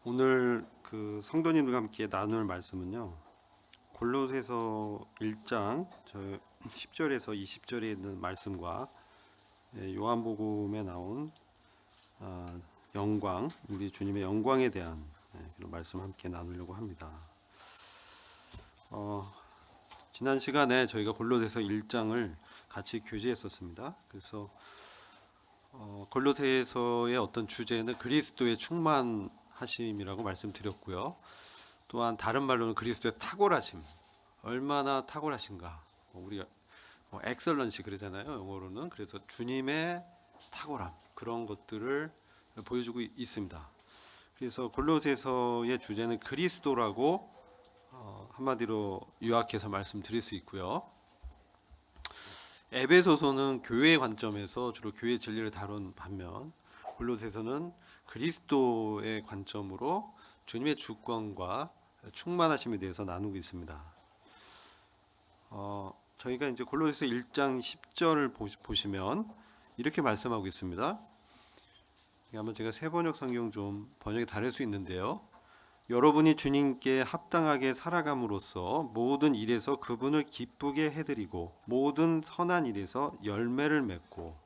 오늘 그 성도님들과 함께 나눌 말씀은요. 골로새서 1장 10절에서 20절에 있는 말씀과 요한복음에 나온 영광, 우리 주님의 영광에 대한 그런 말씀 함께 나누려고 합니다. 지난 시간에 저희가 골로새서 1장을 같이 교제했었습니다. 그래서 골로새서의 어떤 주제는 그리스도의 충만하심이라고 말씀드렸고요. 또한 다른 말로는 그리스도의 탁월하심, 얼마나 탁월하신가. 우리가 엑셀런시 그러잖아요, 영어로는. 그래서 주님의 탁월함, 그런 것들을 보여주고 있습니다. 그래서 골로새서의 주제는 그리스도라고 한마디로 요약해서 말씀드릴 수 있고요. 에베소서는 교회 관점에서 주로 교회 진리를 다룬 반면, 골로새서는 그리스도의 관점으로 주님의 주권과 충만하심에 대해서 나누고 있습니다. 저희가 이제 골로새서 1장 10절을 보시면 이렇게 말씀하고 있습니다. 한번 제가 새 번역 성경 좀 번역이 다를 수 있는데요. 여러분이 주님께 합당하게 살아감으로써 모든 일에서 그분을 기쁘게 해드리고 모든 선한 일에서 열매를 맺고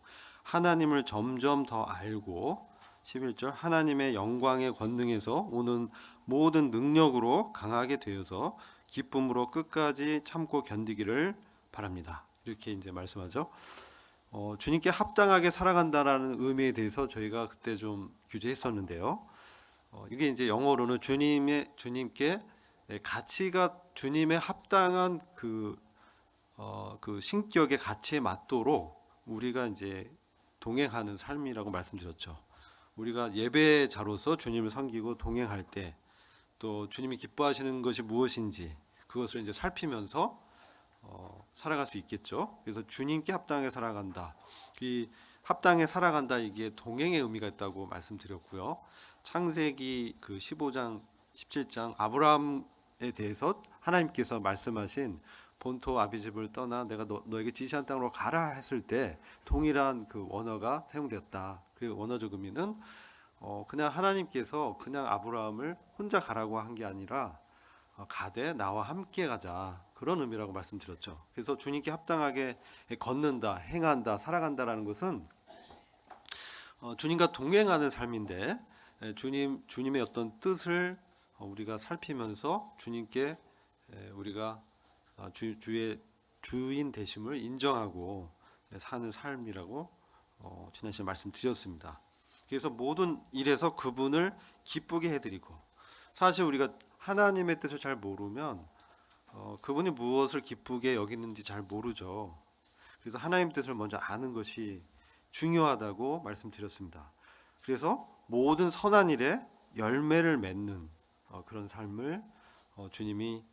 하나님을 점점 더 알고 11절 하나님의 영광의 권능에서 오는 모든 능력으로 강하게 되어서 기쁨으로 끝까지 참고 견디기를 바랍니다. 이렇게 이제 말씀하죠. 주님께 합당하게 살아간다라는 의미에 대해서 저희가 그때 좀 교제했었는데요. 이게 이제 영어로는 주님께 가치가 주님의 합당한 그 신격의 가치에 맞도록 우리가 이제 동행하는 삶이라고 말씀드렸죠. 우리가 예배자로서 주님을 섬기고 동행할 때 또 주님이 기뻐하시는 것이 무엇인지 그것을 이제 살피면서 살아갈 수 있겠죠. 그래서 주님께 합당하게 살아간다. 이 합당하게 살아간다, 이게 동행의 의미가 있다고 말씀드렸고요. 창세기 그 15장 17장 아브라함에 대해서 하나님께서 말씀하신 본토 아비집을 떠나 내가 너에게 지시한 땅으로 가라 했을 때 동일한 그 원어가 사용되었다. 그 원어적 의미는 그냥 하나님께서 그냥 아브라함을 혼자 가라고 한 게 아니라 가되 나와 함께 가자, 그런 의미라고 말씀드렸죠. 그래서 주님께 합당하게 걷는다, 행한다, 살아간다라는 것은 주님과 동행하는 삶인데 주님의 어떤 뜻을 우리가 살피면서 주님께 우리가 주의 주인 되심을 인정하고 사는 삶이라고 지난 시간에 말씀드렸습니다. 그래서 모든 일에서 그분을 기쁘게 해드리고, 사실 우리가 하나님의 뜻을 잘 모르면 그분이 무엇을 기쁘게 여기는지 잘 모르죠. 그래서 하나님의 뜻을 먼저 아는 것이 중요하다고 말씀드렸습니다. 그래서 모든 선한 일에 열매를 맺는 그런 삶을 주님이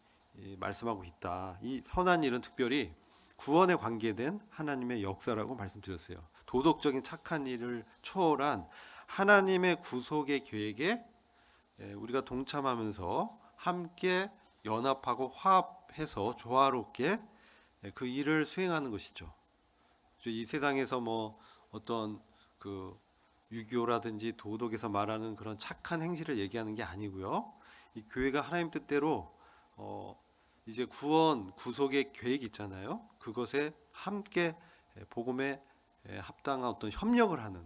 말씀하고 있다. 이 선한 일은 특별히 구원에 관계된 하나님의 역사라고 말씀드렸어요. 도덕적인 착한 일을 초월한 하나님의 구속의 계획에 우리가 동참하면서 함께 연합하고 화합해서 조화롭게 그 일을 수행하는 것이죠. 이 세상에서 뭐 어떤 그 유교라든지 도덕에서 말하는 그런 착한 행실을 얘기하는 게 아니고요. 이 교회가 하나님 뜻대로 이제 구원 구속의 계획이 있잖아요. 그것에 함께 복음에 합당한 어떤 협력을 하는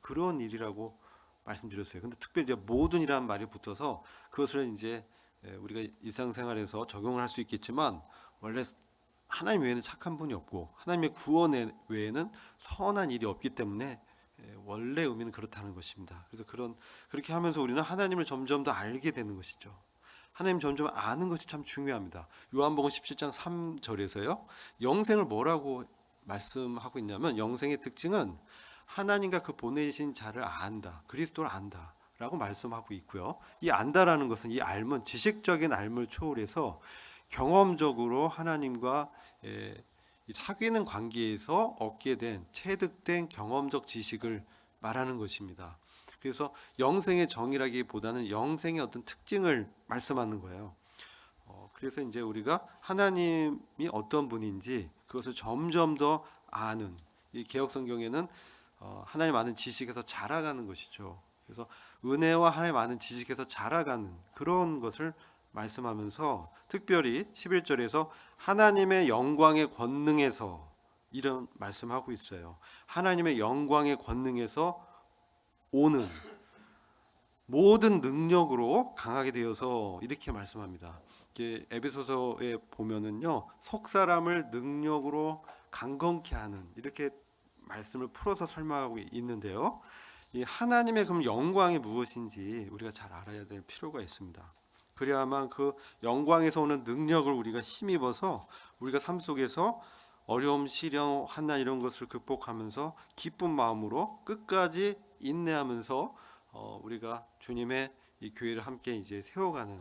그런 일이라고 말씀드렸어요. 근데 특별히 이제 모든이라는 말이 붙어서 그것을 이제 우리가 일상생활에서 적용을 할 수 있겠지만, 원래 하나님 외에는 착한 분이 없고 하나님의 구원 외에는 선한 일이 없기 때문에 원래 의미는 그렇다는 것입니다. 그래서 그렇게 하면서 우리는 하나님을 점점 더 알게 되는 것이죠. 하나님 점점 아는 것이 참 중요합니다. 요한복음 17장 3절에서요. 영생을 뭐라고 말씀하고 있냐면, 영생의 특징은 하나님과 그 보내신 자를 안다, 그리스도를 안다 라고 말씀하고 있고요. 이 안다라는 것은 이 알면 지식적인 알을 초월해서 경험적으로 하나님과 이 사귀는 관계에서 얻게 된 체득된 경험적 지식을 말하는 것입니다. 그래서 영생의 정의라기보다는 영생의 어떤 특징을 말씀하는 거예요. 그래서 이제 우리가 하나님이 어떤 분인지 그것을 점점 더 아는, 이 개혁 성경에는 하나님 아는 지식에서 자라가는 것이죠. 그래서 은혜와 하나님 아는 지식에서 자라가는 그런 것을 말씀하면서 특별히 11절에서 하나님의 영광의 권능에서 이런 말씀하고 있어요. 하나님의 영광의 권능에서 오는 모든 능력으로 강하게 되어서 이렇게 말씀합니다. 에베소서에 보면은요, 속 사람을 능력으로 강건케 하는 이렇게 말씀을 풀어서 설명하고 있는데요. 이 하나님의 그럼 영광이 무엇인지 우리가 잘 알아야 될 필요가 있습니다. 그래야만 그 영광에서 오는 능력을 우리가 힘입어서 우리가 삶 속에서 어려움, 시련, 환난 이런 것을 극복하면서 기쁜 마음으로 끝까지 인내하면서 우리가 주님의 이 교회를 함께 이제 세워가는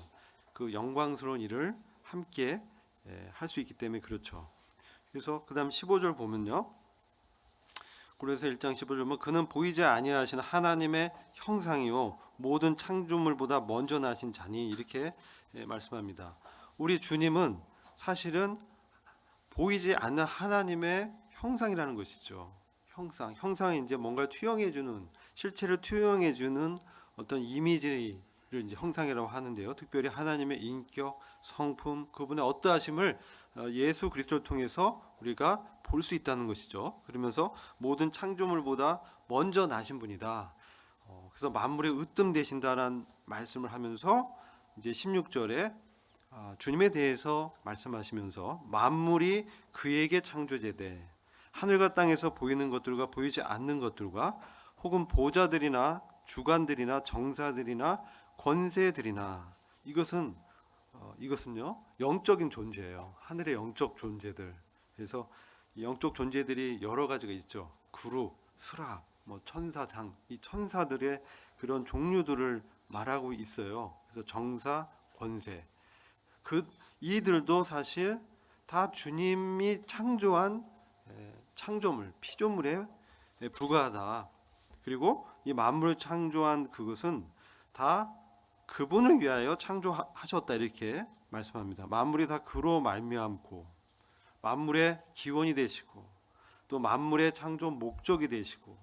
그 영광스러운 일을 함께 할 수 있기 때문에 그렇죠. 그래서 그다음 15절 보면요. 그래서 1장 15절 보면 그는 보이지 아니하시는 하나님의 형상이요 모든 창조물보다 먼저 나신 자니 이렇게 말씀합니다. 우리 주님은 사실은 보이지 않는 하나님의 형상이라는 것이죠. 형상이 이제 뭔가를 투영해 주는 실체를 투영해 주는 어떤 이미지를 이제 형상이라고 하는데요. 특별히 하나님의 인격, 성품, 그분의 어떠하심을 예수 그리스도를 통해서 우리가 볼 수 있다는 것이죠. 그러면서 모든 창조물보다 먼저 나신 분이다. 그래서 만물의 으뜸 되신다라는 말씀을 하면서 이제 16절에 주님에 대해서 말씀하시면서 만물이 그에게 창조되되 하늘과 땅에서 보이는 것들과 보이지 않는 것들과 혹은 보좌들이나 주관들이나 정사들이나 권세들이나 이것은요 영적인 존재예요. 하늘의 영적 존재들. 그래서 영적 존재들이 여러 가지가 있죠. 그룹, 스랍, 천사장, 이 천사들의 그런 종류들을 말하고 있어요. 그래서 정사, 권세. 이들도 사실 다 주님이 창조한 창조물, 피조물에 불과하다. 그리고 이 만물을 창조한 그것은 다 그분을 위하여 창조하셨다 이렇게 말씀합니다. 만물이 다 그로 말미암고 만물의 기원이 되시고 또 만물의 창조 목적이 되시고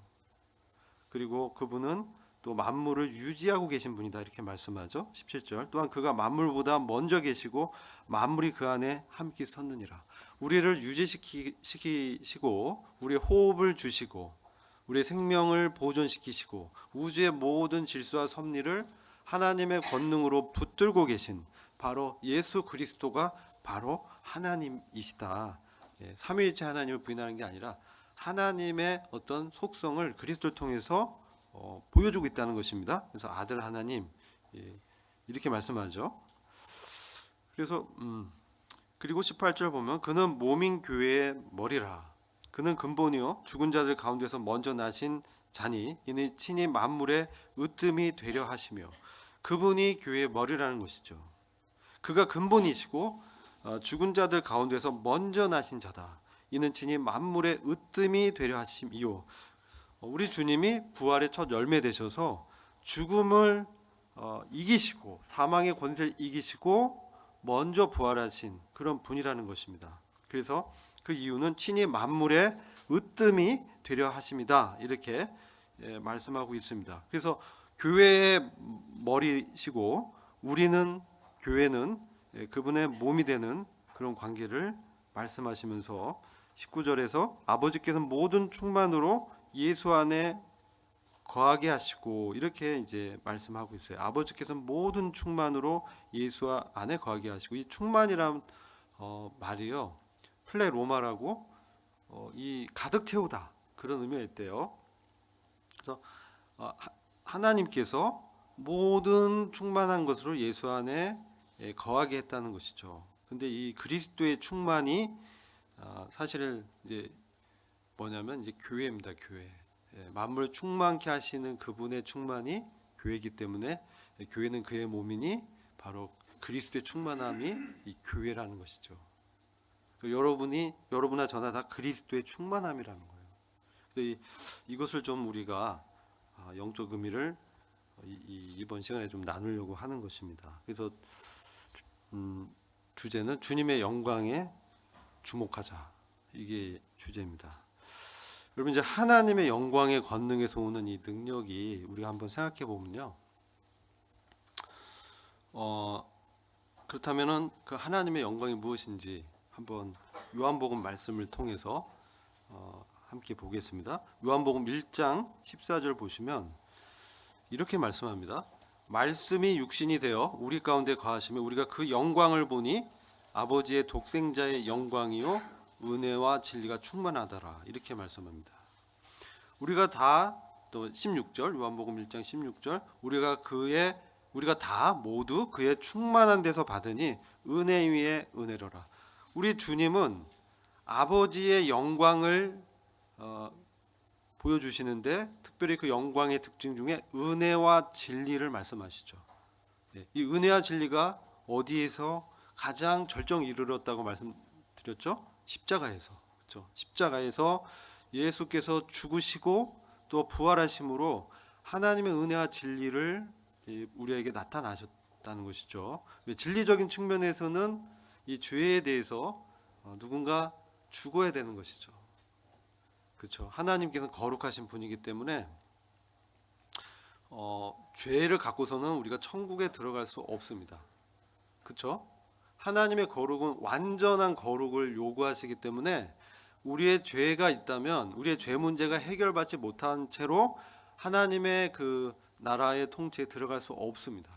그리고 그분은 또 만물을 유지하고 계신 분이다 이렇게 말씀하죠. 17절 또한 그가 만물보다 먼저 계시고 만물이 그 안에 함께 섰느니라. 우리를 유지시키시고 우리의 호흡을 주시고 우리의 생명을 보존시키시고 우주의 모든 질서와 섭리를 하나님의 권능으로 붙들고 계신 바로 예수 그리스도가 바로 하나님이시다. 삼위일체 하나님을 부인하는 게 아니라 하나님의 어떤 속성을 그리스도를 통해서 보여주고 있다는 것입니다. 그래서 아들 하나님 이렇게 말씀하죠. 그래서 그리고 18절 보면 그는 몸인 교회의 머리라. 그는 근본이요 죽은 자들 가운데서 먼저 나신 자니 이는 친히 만물의 으뜸이 되려 하시며 그분이 교회의 머리라는 것이죠. 그가 근본이시고 죽은 자들 가운데서 먼저 나신 자다. 이는 친히 만물의 으뜸이 되려 하심이요. 우리 주님이 부활의 첫 열매 되셔서 죽음을 이기시고 사망의 권세를 이기시고 먼저 부활하신 그런 분이라는 것입니다. 그래서 그 이유는 친히 만물의 으뜸이 되려 하심이다 이렇게 말씀하고 있습니다. 그래서 교회의 머리시고 우리는 교회는 그분의 몸이 되는 그런 관계를 말씀하시면서 19절에서 아버지께서는 모든 충만으로 예수 안에 거하게 하시고 이렇게 이제 말씀하고 있어요. 아버지께서는 모든 충만으로 예수 안에 거하게 하시고 이 충만이란 말이요 플레로마라고 이 가득 채우다 그런 의미가 있대요. 그래서 하나님께서 모든 충만한 것으로 예수 안에 거하게 했다는 것이죠. 근데 이 그리스도의 충만이 사실 이제 뭐냐면 이제 교회입니다. 교회. 만물을 충만케 하시는 그분의 충만이 교회이기 때문에 교회는 그의 몸이니 바로 그리스도의 충만함이 이 교회라는 것이죠. 여러분이나 저나 다 그리스도의 충만함이라는 거예요. 그래서 이것을 좀 우리가 영적 의미를 이번 시간에 좀 나누려고 하는 것입니다. 그래서 주제는 주님의 영광에 주목하자. 이게 주제입니다. 여러분, 이제 하나님의 영광의 권능에서 오는 이 능력이 우리가 한번 생각해 보면요. 그렇다면은 그 하나님의 영광이 무엇인지 한번 요한복음 말씀을 통해서 함께 보겠습니다. 요한복음 1장 14절 보시면 이렇게 말씀합니다. 말씀이 육신이 되어 우리 가운데 거하시며 우리가 그 영광을 보니 아버지의 독생자의 영광이요 은혜와 진리가 충만하더라. 이렇게 말씀합니다. 우리가 다 또 16절 요한복음 1장 16절 우리가 다 모두 그의 충만한 데서 받으니 은혜 위에 은혜로라. 우리 주님은 아버지의 영광을 보여주시는데 특별히 그 영광의 특징 중에 은혜와 진리를 말씀하시죠. 이 은혜와 진리가 어디에서 가장 절정 이르렀다고 말씀드렸죠? 십자가에서. 그렇죠? 십자가에서 예수께서 죽으시고 또 부활하심으로 하나님의 은혜와 진리를 우리에게 나타나셨다는 것이죠. 진리적인 측면에서는 이 죄에 대해서 누군가 죽어야 되는 것이죠. 그렇죠. 하나님께서는 거룩하신 분이기 때문에 죄를 갖고서는 우리가 천국에 들어갈 수 없습니다. 그렇죠? 하나님의 거룩은 완전한 거룩을 요구하시기 때문에 우리의 죄가 있다면 우리의 죄 문제가 해결받지 못한 채로 하나님의 그 나라의 통치에 들어갈 수 없습니다.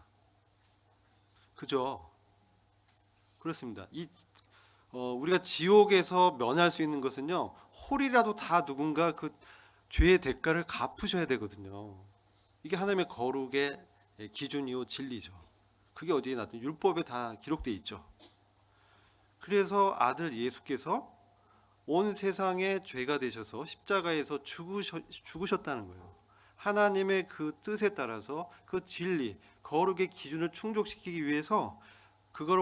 그죠? 그렇습니다. 우리가 지옥에서 면할 수 있는 것은요, 홀이라도 다 누군가 그 죄의 대가를 갚으셔야 되거든요. 이게 하나님의 거룩의 기준이요 진리죠. 그게 어디에 나타나? 율법에 다 기록되어 있죠. 그래서 아들 예수께서 온 세상의 죄가 되셔서 십자가에서 죽으셨다는 거예요. 하나님의 그 뜻에 따라서 그 진리, 거룩의 기준을 충족시키기 위해서 그걸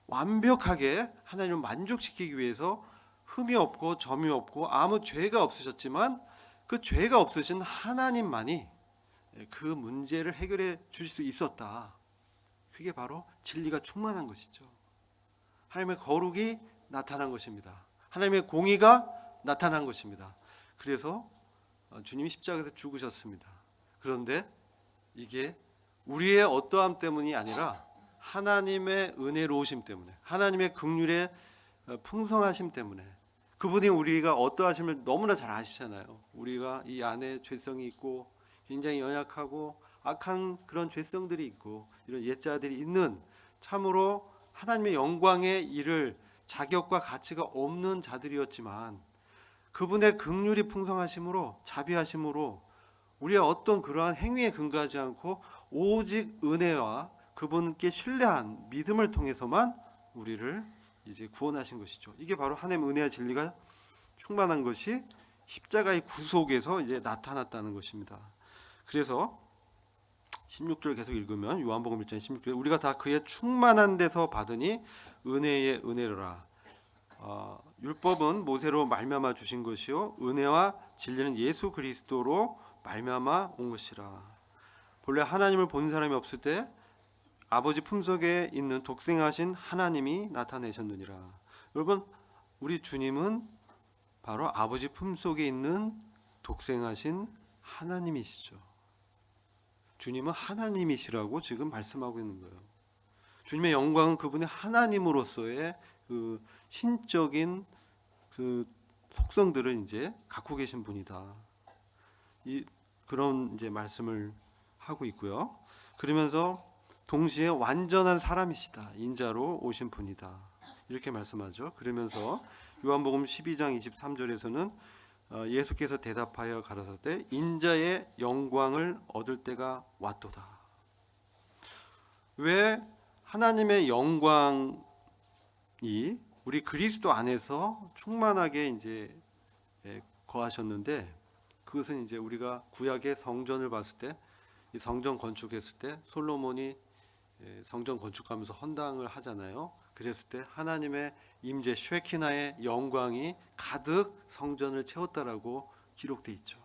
완벽하게 하나님을 만족시키기 위해서 흠이 없고 점이 없고 아무 죄가 없으셨지만 그 죄가 없으신 하나님만이 그 문제를 해결해 주실 수 있었다. 그게 바로 진리가 충만한 것이죠. 하나님의 거룩이 나타난 것입니다. 하나님의 공의가 나타난 것입니다. 그래서 주님이 십자가에서 죽으셨습니다. 그런데 이게 우리의 어떠함 때문이 아니라 하나님의 은혜로우심 때문에, 하나님의 긍휼의 풍성하심 때문에, 그분이 우리가 어떠하심을 너무나 잘 아시잖아요. 우리가 이 안에 죄성이 있고 굉장히 연약하고 악한 그런 죄성들이 있고 이런 옛자들이 있는 참으로 하나님의 영광에 이를 자격과 가치가 없는 자들이었지만 그분의 긍휼이 풍성하심으로 자비하심으로 우리의 어떤 그러한 행위에 근거하지 않고 오직 은혜와 그분께 신뢰한 믿음을 통해서만 우리를 이제 구원하신 것이죠. 이게 바로 하나님의 은혜와 진리가 충만한 것이 십자가의 구속에서 이제 나타났다는 것입니다. 그래서 16절 계속 읽으면 요한복음 1장 16절 우리가 다 그의 충만한 데서 받으니 은혜의 은혜로라. 율법은 모세로 말미암아 주신 것이요 은혜와 진리는 예수 그리스도로 말미암아 온 것이라. 본래 하나님을 본 사람이 없을 때 아버지 품속에 있는 독생하신 하나님이 나타내셨느니라. 여러분, 우리 주님은 바로 아버지 품속에 있는 독생하신 하나님이시죠. 주님은 하나님이시라고 지금 말씀하고 있는 거예요. 주님의 영광은 그분의 하나님으로서의 그 신적인 그 속성들을 이제 갖고 계신 분이다. 그런 이제 말씀을 하고 있고요. 그러면서 동시에 완전한 사람이시다. 인자로 오신 분이다. 이렇게 말씀하죠. 그러면서 요한복음 12장 23절에서는 예수께서 대답하여 가라사대 인자의 영광을 얻을 때가 왔도다. 왜 하나님의 영광이 우리 그리스도 안에서 충만하게 이제 거하셨는데 그것은 이제 우리가 구약의 성전을 봤을 때 이 성전 건축했을 때 솔로몬이 성전 건축하면서 헌당을 하잖아요. 그랬을 때 하나님의 임재 쉐키나의 영광이 가득 성전을 채웠다라고 기록돼 있죠.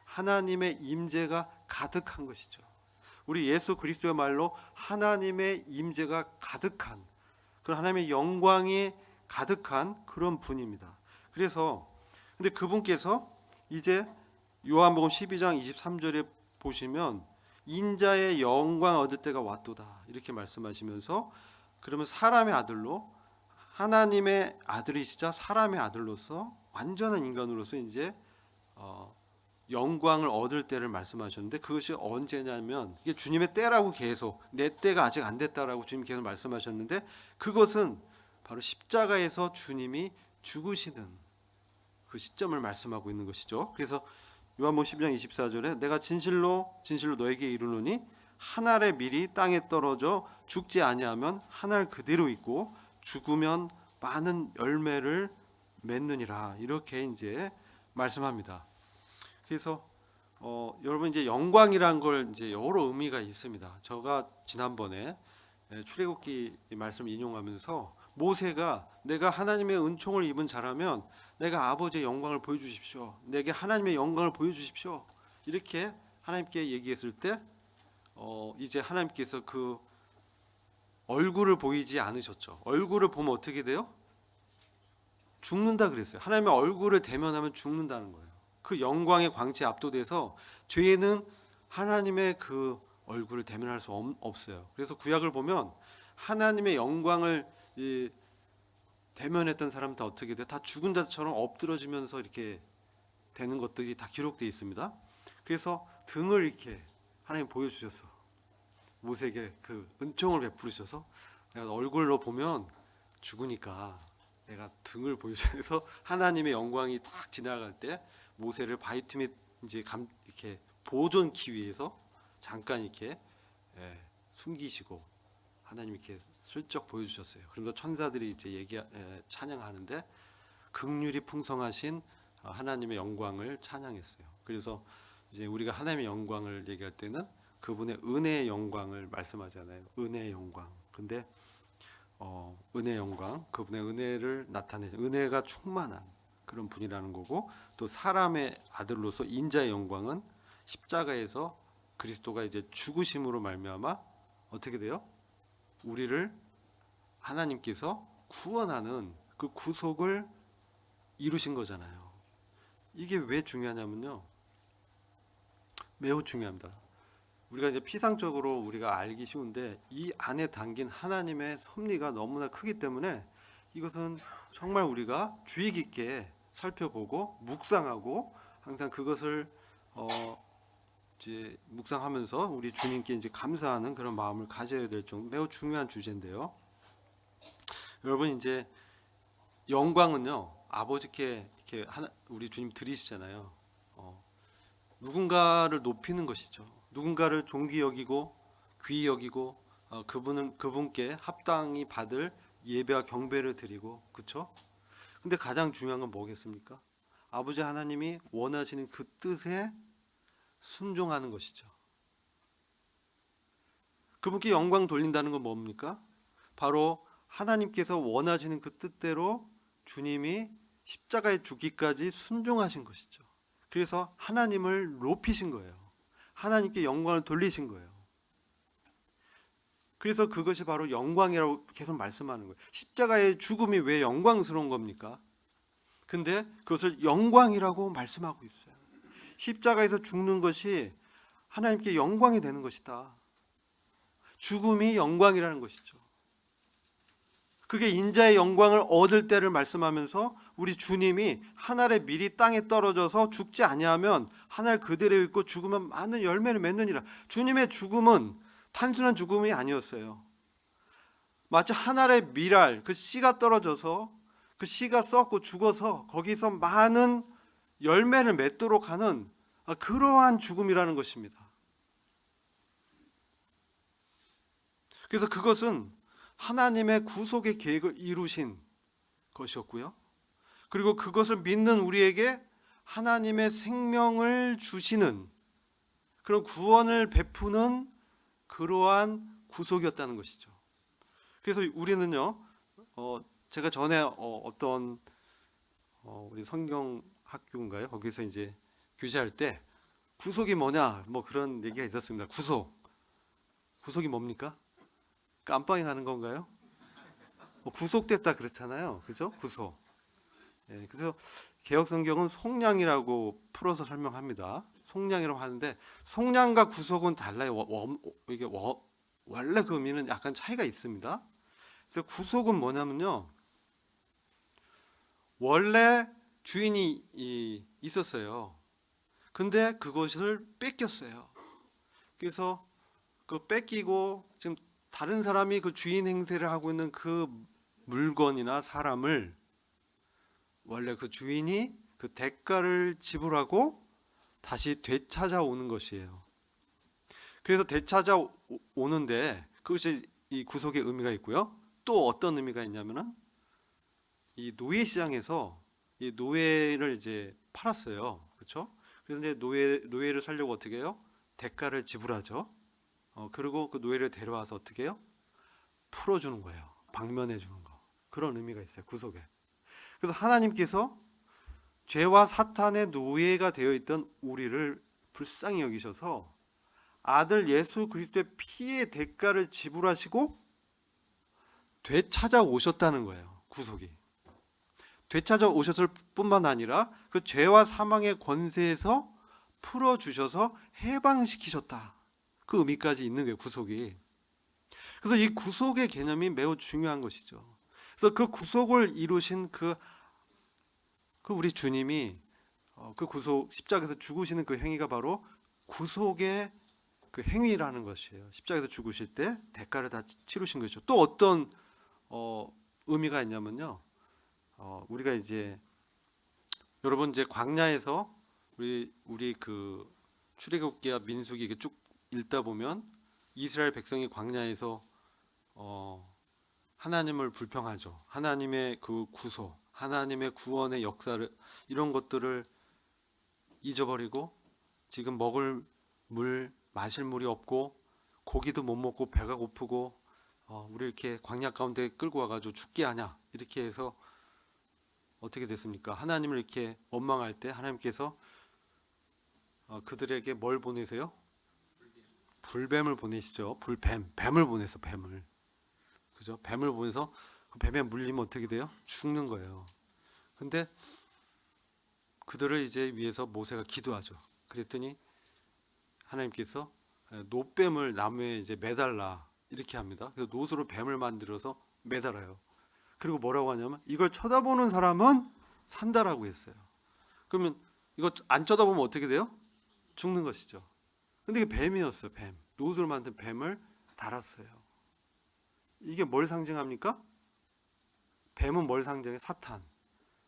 하나님의 임재가 가득한 것이죠. 우리 예수 그리스도의 말로 하나님의 임재가 가득한 그런 하나님의 영광이 가득한 그런 분입니다. 그래서 근데 그분께서 이제 요한복음 12장 23절에 보시면 인자의 영광 얻을 때가 왔도다 이렇게 말씀하시면서, 그러면 사람의 아들로, 하나님의 아들이시자 사람의 아들로서 완전한 인간으로서 이제 영광을 얻을 때를 말씀하셨는데, 그것이 언제냐면 이게 주님의 때라고, 계속 내 때가 아직 안 됐다라고 주님 계속 말씀하셨는데, 그것은 바로 십자가에서 주님이 죽으시는 그 시점을 말씀하고 있는 것이죠. 그래서 요한복음 12장 24절에 내가 진실로 진실로 너에게 이르노니 한 알의 밀이 땅에 떨어져 죽지 아니하면 한 알 그대로 있고 죽으면 많은 열매를 맺느니라, 이렇게 이제 말씀합니다. 그래서 여러분 이제 영광이란 걸 이제 여러 의미가 있습니다. 제가 지난번에 출애굽기 말씀 인용하면서 모세가 내가 하나님의 은총을 입은 자라면 내가 아버지의 영광을 보여주십시오, 내게 하나님의 영광을 보여주십시오, 이렇게 하나님께 얘기했을 때 이제 하나님께서 그 얼굴을 보이지 않으셨죠. 얼굴을 보면 어떻게 돼요? 죽는다 그랬어요. 하나님의 얼굴을 대면하면 죽는다는 거예요. 그 영광의 광채에 압도돼서 죄는 하나님의 그 얼굴을 대면할 수 없어요. 그래서 구약을 보면 하나님의 영광을 대면했던 사람 다 어떻게 돼요? 다 죽은 자처럼 엎드러지면서 이렇게 되는 것들이 다 기록되어 있습니다. 그래서 등을 이렇게 하나님 보여주셔서 모세에게 그 은총을 베푸셔서, 내가 얼굴로 보면 죽으니까 내가 등을 보여주셔서 하나님의 영광이 딱 지나갈 때 모세를 바위 틈에 이제 이렇게 보존 키위에서 잠깐 이렇게 숨기시고 하나님 이렇게 슬쩍 보여주셨어요. 그러면서 천사들이 이제 찬양하는데 긍휼이 풍성하신 하나님의 영광을 찬양했어요. 그래서 이제 우리가 하나님의 영광을 얘기할 때는 그분의 은혜의 영광을 말씀하잖아요. 은혜의 영광. 근데 은혜의 영광, 그분의 은혜를 나타내는, 은혜가 충만한 그런 분이라는 거고, 또 사람의 아들로서 인자의 영광은 십자가에서 그리스도가 이제 죽으심으로 말미암아 어떻게 돼요? 우리를 하나님께서 구원하는 그 구속을 이루신 거잖아요. 이게 왜 중요하냐면요, 매우 중요합니다. 우리가 이제 피상적으로 우리가 알기 쉬운데 이 안에 담긴 하나님의 섭리가 너무나 크기 때문에 이것은 정말 우리가 주의 깊게 살펴보고 묵상하고 항상 그것을 이제 묵상하면서 우리 주님께 이제 감사하는 그런 마음을 가져야 될 정도 매우 중요한 주제인데요. 여러분 이제 영광은요, 아버지께 이렇게 우리 주님 드리시잖아요. 누군가를 높이는 것이죠. 누군가를 존귀 여기고 귀히 여기고 그분께 합당히 받을 예배와 경배를 드리고, 그렇죠? 근데 가장 중요한 건 뭐겠습니까? 아버지 하나님이 원하시는 그 뜻에 순종하는 것이죠. 그분께 영광 돌린다는 건 뭡니까? 바로 하나님께서 원하시는 그 뜻대로 주님이 십자가에 죽기까지 순종하신 것이죠. 그래서 하나님을 높이신 거예요. 하나님께 영광을 돌리신 거예요. 그래서 그것이 바로 영광이라고 계속 말씀하는 거예요. 십자가의 죽음이 왜 영광스러운 겁니까? 근데 그것을 영광이라고 말씀하고 있어요. 십자가에서 죽는 것이 하나님께 영광이 되는 것이다. 죽음이 영광이라는 것이죠. 그게 인자의 영광을 얻을 때를 말씀하면서 우리 주님이 한 알의 밀이 땅에 떨어져서 죽지 아니하면 한 알 그대로 있고 죽으면 많은 열매를 맺느니라. 주님의 죽음은 단순한 죽음이 아니었어요. 마치 한 알의 밀알, 그 씨가 떨어져서 그 씨가 썩고 죽어서 거기서 많은 열매를 맺도록 하는 그러한 죽음이라는 것입니다. 그래서 그것은 하나님의 구속의 계획을 이루신 것이었고요. 그리고 그것을 믿는 우리에게 하나님의 생명을 주시는 그런 구원을 베푸는 그러한 구속이었다는 것이죠. 그래서 우리는요, 제가 전에 어떤 우리 성경학교인가요? 거기서 이제 교제할 때 구속이 뭐냐 뭐 그런 얘기가 있었습니다. 구속이 뭡니까? 깜빵에 가는 건가요? 구속됐다 그렇잖아요, 그죠? 구속. 그래서 개역 성경은 속량이라고 풀어서 설명합니다. 속량이라고 하는데 속량과 구속은 달라요. 이게 원래 그 의미는 약간 차이가 있습니다. 그래서 구속은 뭐냐면요. 원래 주인이 있었어요. 근데 그것을 뺏겼어요. 그래서 그 뺏기고 지금 다른 사람이 그 주인 행세를 하고 있는 그 물건이나 사람을 원래 그 주인이 그 대가를 지불하고 다시 되찾아오는 것이에요. 그래서 되찾아오는데 그것이 이 구속의 의미가 있고요. 또 어떤 의미가 있냐면은 이 노예 시장에서 이 노예를 이제 팔았어요. 그렇죠? 그래서 이제 노예를 살려고 어떻게 해요? 대가를 지불하죠. 그리고 그 노예를 데려와서 어떻게 해요? 풀어주는 거예요. 방면해 주는 거. 그런 의미가 있어요. 구속에. 그래서 하나님께서 죄와 사탄의 노예가 되어 있던 우리를 불쌍히 여기셔서 아들 예수 그리스도의 피의 대가를 지불하시고 되찾아오셨다는 거예요. 구속이. 되찾아오셨을 뿐만 아니라 그 죄와 사망의 권세에서 풀어주셔서 해방시키셨다. 그 의미까지 있는 거예요. 구속이. 그래서 이 구속의 개념이 매우 중요한 것이죠. 그래서 그 구속을 이루신 그 우리 주님이 그 구속 십자가에서 죽으시는 그 행위가 바로 구속의 그 행위라는 것이에요. 십자가에서 죽으실 때 대가를 다 치르신 것이죠. 또 어떤 의미가 있냐면요. 우리가 이제 여러분 이제 광야에서 우리 그 출애굽기와 민수기 이렇게 쭉 읽다 보면 이스라엘 백성이 광야에서 하나님을 불평하죠. 하나님의 그 구속, 하나님의 구원의 역사를 이런 것들을 잊어버리고 지금 먹을 물, 마실 물이 없고 고기도 못 먹고 배가 고프고 우리 이렇게 광야 가운데 끌고 와가지고 죽게 하냐 이렇게 해서 어떻게 됐습니까? 하나님을 이렇게 원망할 때 하나님께서 그들에게 뭘 보내세요? 불뱀을 보내시죠. 뱀을 보내서 뱀을. 그죠? 뱀을 보내서 그 뱀에 물리면 어떻게 돼요? 죽는 거예요. 근데 그들을 이제 위해서 모세가 기도하죠. 그랬더니 하나님께서 노뱀을 나무에 이제 매달라 이렇게 합니다. 그래서 노수로 뱀을 만들어서 매달아요. 그리고 뭐라고 하냐면 이걸 쳐다보는 사람은 산다라고 했어요. 그러면 이거 안 쳐다보면 어떻게 돼요? 죽는 것이죠. 근데 이게 뱀이었어요. 뱀. 노수로 만든 뱀을 달았어요. 이게 뭘 상징합니까? 뱀은 뭘 상징해요? 사탄.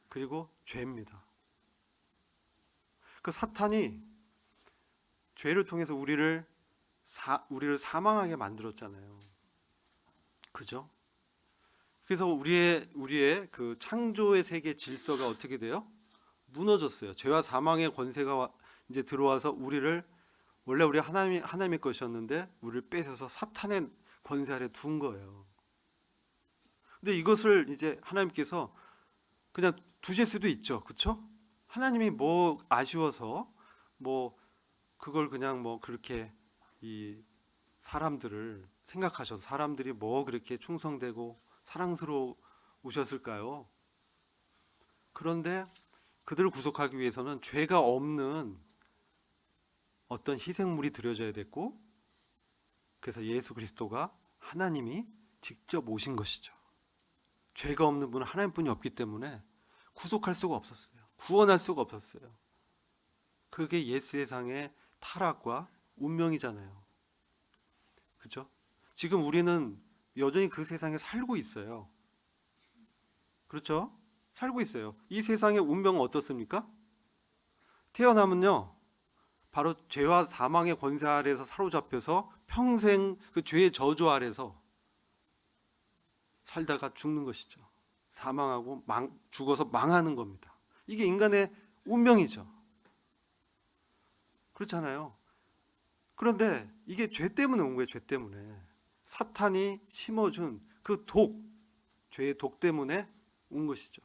그리고 죄입니다. 그 사탄이 죄를 통해서 우리를 사망하게 만들었잖아요. 그죠? 그래서 우리의 그 창조의 세계 질서가 어떻게 돼요? 무너졌어요. 죄와 사망의 권세가 이제 들어와서 우리를 원래 우리 하나님의 것이었는데 우리를 뺏어서 사탄의 권세 아래 둔 거예요. 근데 이것을 이제 하나님께서 그냥 두실 수도 있죠. 그렇죠? 하나님이 뭐 아쉬워서 뭐 그걸 그냥 뭐 그렇게 이 사람들을 생각하셔서 사람들이 뭐 그렇게 충성되고 사랑스러우셨을까요? 그런데 그들을 구속하기 위해서는 죄가 없는 어떤 희생물이 드려져야 됐고 그래서 예수 그리스도가 하나님이 직접 오신 것이죠. 죄가 없는 분은 하나님뿐이 없기 때문에 구속할 수가 없었어요. 구원할 수가 없었어요. 그게 옛 세상의 타락과 운명이잖아요. 그렇죠? 지금 우리는 여전히 그 세상에 살고 있어요. 그렇죠? 살고 있어요. 이 세상의 운명은 어떻습니까? 태어나면요. 바로 죄와 사망의 권세 아래에서 사로잡혀서 평생 그 죄의 저주 아래서 살다가 죽는 것이죠. 사망하고 죽어서 망하는 겁니다. 이게 인간의 운명이죠. 그렇잖아요. 그런데 이게 죄 때문에 온 거예요. 죄 때문에. 사탄이 심어준 그 죄의 독 때문에 온 것이죠.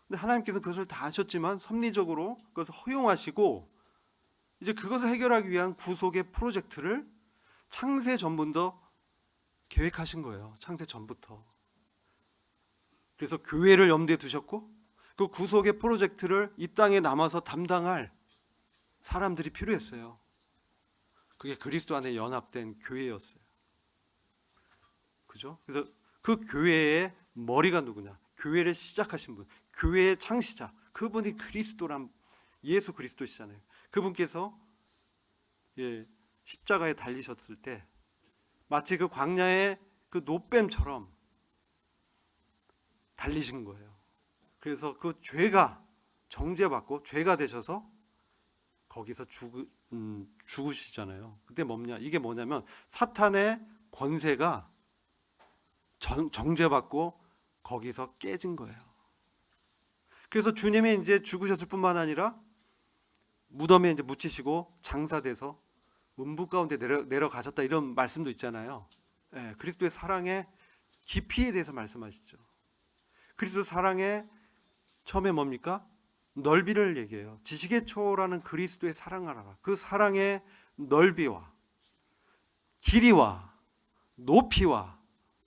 근데 하나님께서 그것을 다 아셨지만 섭리적으로 그것을 허용하시고 이제 그것을 해결하기 위한 구속의 프로젝트를 창세 전부터 계획하신 거예요. 창세 전부터. 그래서 교회를 염두에 두셨고 그 구속의 프로젝트를 이 땅에 남아서 담당할 사람들이 필요했어요. 그게 그리스도 안에 연합된 교회였어요. 그죠? 그래서 그 교회의 머리가 누구냐? 교회를 시작하신 분, 교회의 창시자, 그분이 그리스도란 예수 그리스도시잖아요. 그분께서 십자가에 달리셨을 때 마치 그 광야의 그 노뱀처럼 달리신 거예요. 그래서 그 죄가 정죄받고 죄가 되셔서 거기서 죽으시잖아요. 그때 뭐냐? 이게 뭐냐면 사탄의 권세가 정죄받고 거기서 깨진 거예요. 그래서 주님이 이제 죽으셨을 뿐만 아니라 무덤에 이제 묻히시고 장사돼서 음부 가운데 내려가셨다 이런 말씀도 있잖아요. 그리스도의 사랑의 깊이에 대해서 말씀하시죠. 그리스도 사랑의 처음에 뭡니까? 넓이를 얘기해요. 지식의 초월하는 그리스도의 사랑을 알아. 그 사랑의 넓이와 길이와 높이와